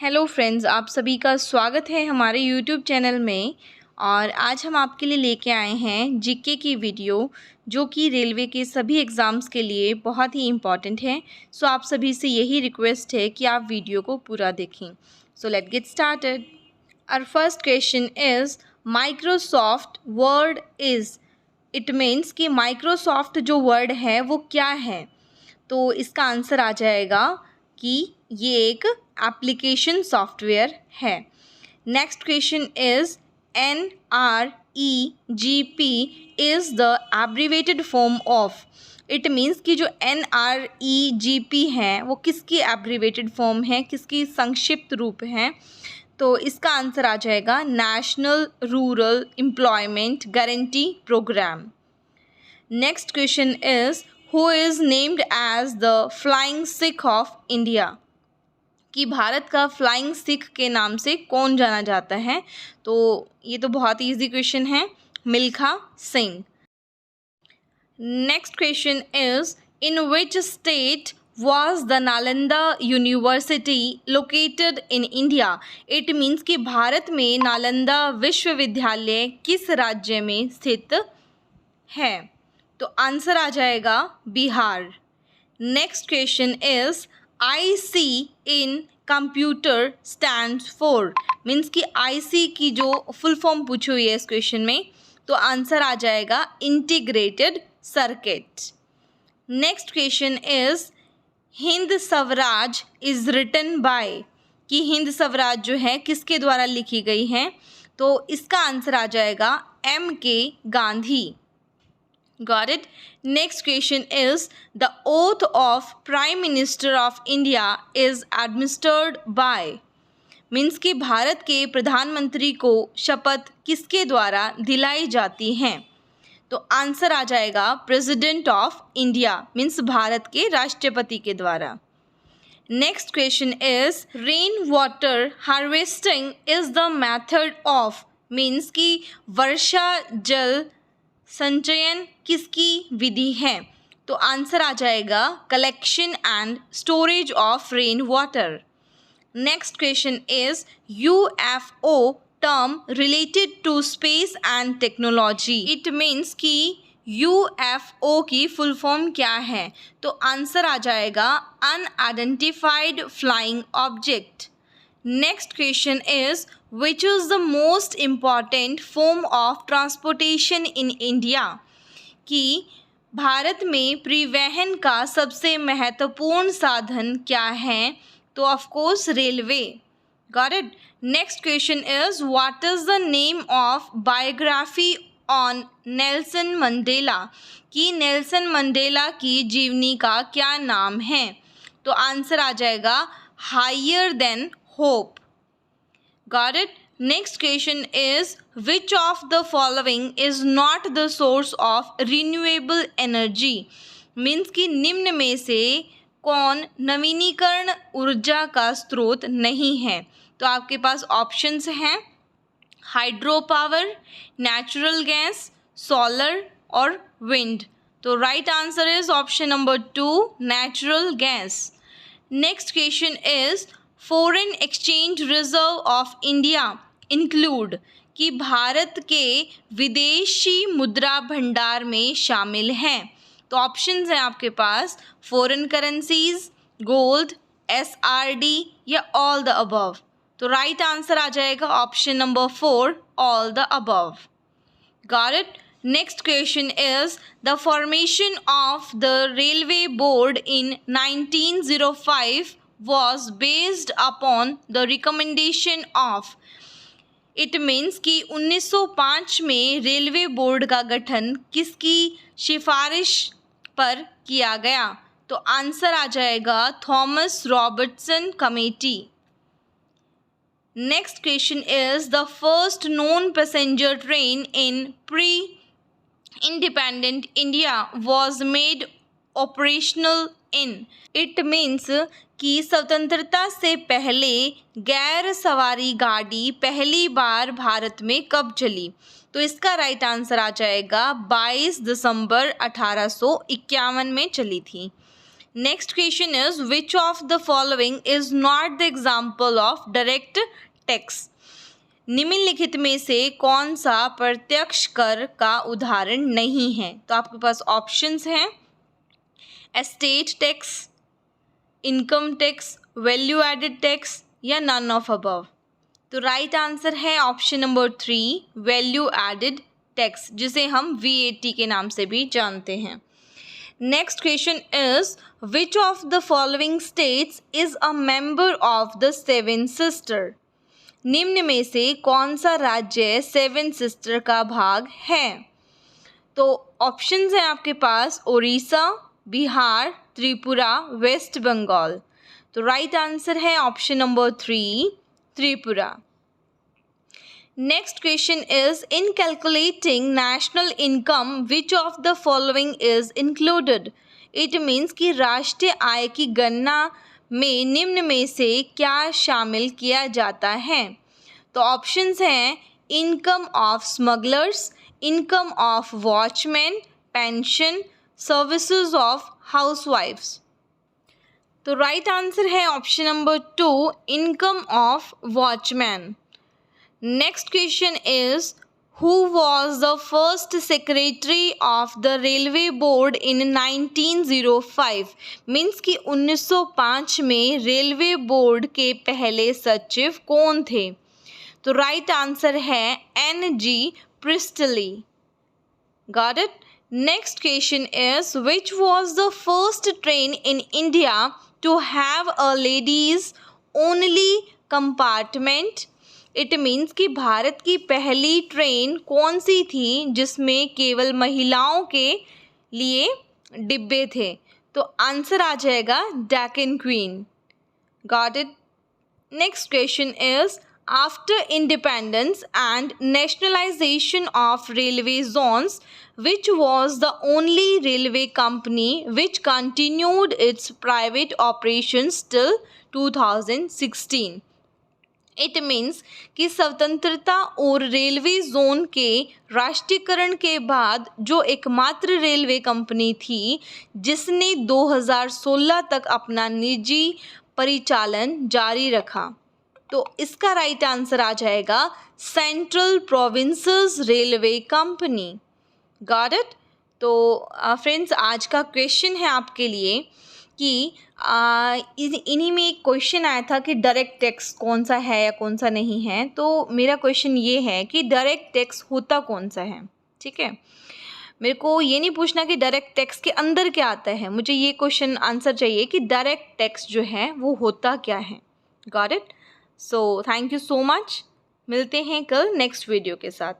Hello friends, आप सभी का स्वागत है हमारे यूट्यूब चैनल में। और आज हम आपके लिए लेके आए हैं जीके की वीडियो, जो कि रेलवे के सभी एग्ज़ाम्स के लिए बहुत ही इम्पॉर्टेंट है। सो आप सभी से यही रिक्वेस्ट है कि आप वीडियो को पूरा देखें। So let get started. Our first question is Microsoft Word is. It means कि माइक्रोसॉफ्ट जो वर्ड है वो क्या है। तो इसका आंसर आ जाएगा कि ये एक एप्लीकेशन सॉफ्टवेयर है। Next question is NREGP is the abbreviated form of. It means कि जो NREGP है वो किसकी एब्रीवेटेड फॉर्म है, किसकी संक्षिप्त रूप है। तो इसका आंसर आ जाएगा national rural employment guarantee programme. Next question is who is named as the flying Sikh of India. कि भारत का फ्लाइंग सिख के नाम से कौन जाना जाता है। तो ये तो बहुत इजी क्वेश्चन है, Milkha Singh. Next question is in which state was the Nalanda university located in India. It means कि भारत में नालंदा विश्वविद्यालय किस राज्य में स्थित है। तो आंसर आ जाएगा Bihar. Next question is IC in computer stands for. Means कि IC की जो फुल फॉर्म पूछी हुई है इस क्वेश्चन में, तो आंसर आ जाएगा integrated circuit. Next question is Hind Swaraj is written by. कि हिंद स्वराज जो है किसके द्वारा लिखी गई है। तो इसका आंसर आ जाएगा MK Gandhi. Got it? Next question is the oath of Prime Minister of India is administered by। Means कि भारत के प्रधानमंत्री को शपथ किसके द्वारा दिलाई जाती है। तो आंसर आ जाएगा president of India, means Bharat के राष्ट्रपति के द्वारा। Next question is rain water harvesting is the method of. Means कि वर्षा जल संचयन किसकी विधि है। तो आंसर आ जाएगा collection and storage of rain water. Next question is UFO term related to space and technology. It means कि UFO की फुल फॉर्म क्या है। तो आंसर आ जाएगा unidentified flying object. Next question is which is the most important form of transportation in India. कि भारत में परिवहन का सबसे महत्वपूर्ण साधन क्या है। तो of course railway. Got it. Next question is what is the name of biography on Nelson Mandela. कि नेल्सन मंडेला की जीवनी का क्या नाम है। तो आंसर आ जाएगा higher than hope. Got it? Next question is which of the following is not the source of renewable energy। Means कि निम्न में से कौन नवीनीकरण ऊर्जा का स्रोत नहीं है। तो आपके पास ऑप्शंस हैं hydro power, natural gas, solar और विंड। तो right answer is option number 2 natural gas. Next question is foreign exchange reserve of India include. कि भारत के विदेशी मुद्रा भंडार में शामिल हैं। तो ऑप्शंस हैं आपके पास फॉरेन करेंसीज, गोल्ड, SRD या ऑल द अबव। तो राइट आंसर आ जाएगा option number 4 all the above. Got it. Next question is the formation of the railway board in 1905 was based upon the recommendation of। It means कि 1905 में railway board का गठन किसकी सिफारिश पर किया गया। तो आंसर आ जाएगा Thomas Robertson committee. Next question is the first non passenger train in pre independent India was made operational in. It means कि स्वतंत्रता से पहले गैर सवारी गाड़ी पहली बार भारत में कब चली। तो इसका राइट आंसर आ जाएगा 22 दिसंबर 1851 में चली थी। Next question is which of the following is not the example of direct tax. निम्नलिखित में से कौन सा प्रत्यक्ष कर का उदाहरण नहीं है। तो आपके पास ऑप्शंस हैं estate tax, income tax, value added tax या नन ऑफ अबव। तो राइट आंसर है option number 3 value added tax, जिसे हम VAT के नाम से भी जानते हैं। Next question is which of the following states is a member of the seven sister. निम्न में से कौन सा राज्य सेवन सिस्टर का भाग है। तो ऑप्शंस हैं आपके पास उड़ीसा, बिहार, त्रिपुरा, वेस्ट बंगाल। तो राइट आंसर है option number 3 Tripura. Next question is in calculating national income which of the following is included. It means कि राष्ट्रीय आय की गणना में निम्न में से क्या शामिल किया जाता है। तो ऑप्शंस हैं income of smugglers, income of watchman, pension, services of हाउसवाइफ्स। तो राइट आंसर है option number 2 income of watchman. Next question is who was the first secretary of the railway board in 1905। Means कि 1905 में railway board के पहले सचिव कौन थे। तो राइट आंसर है NG Priestley. Got it. Next question is which was the first train in India to have a ladies only compartment. It means कि भारत की पहली ट्रेन कौन सी थी जिसमें केवल महिलाओं के लिए डिब्बे थे। तो आंसर आ जाएगा Deccan Queen. Got it. Next question is after independence and nationalisation of railway zones which was the only railway company which continued its private operations till 2016। It means कि स्वतंत्रता और रेलवे जोन के राष्ट्रीयकरण के बाद जो एकमात्र रेलवे कंपनी थी जिसने 2016 तक अपना निजी परिचालन जारी रखा। तो इसका राइट आंसर आ जाएगा central provinces railway company. Got it. तो फ्रेंड्स आज का क्वेश्चन है आपके लिए कि इन्हीं में एक क्वेश्चन आया था कि डायरेक्ट टैक्स कौन सा है या कौन सा नहीं है। तो मेरा क्वेश्चन ये है कि डायरेक्ट टैक्स होता कौन सा है। ठीक है, मेरे को ये नहीं पूछना कि डायरेक्ट टैक्स के अंदर क्या आता है, मुझे ये क्वेश्चन आंसर चाहिए कि डायरेक्ट टैक्स जो है वो होता क्या है। Got it. So thank you so much. मिलते हैं कल नेक्स्ट वीडियो के साथ।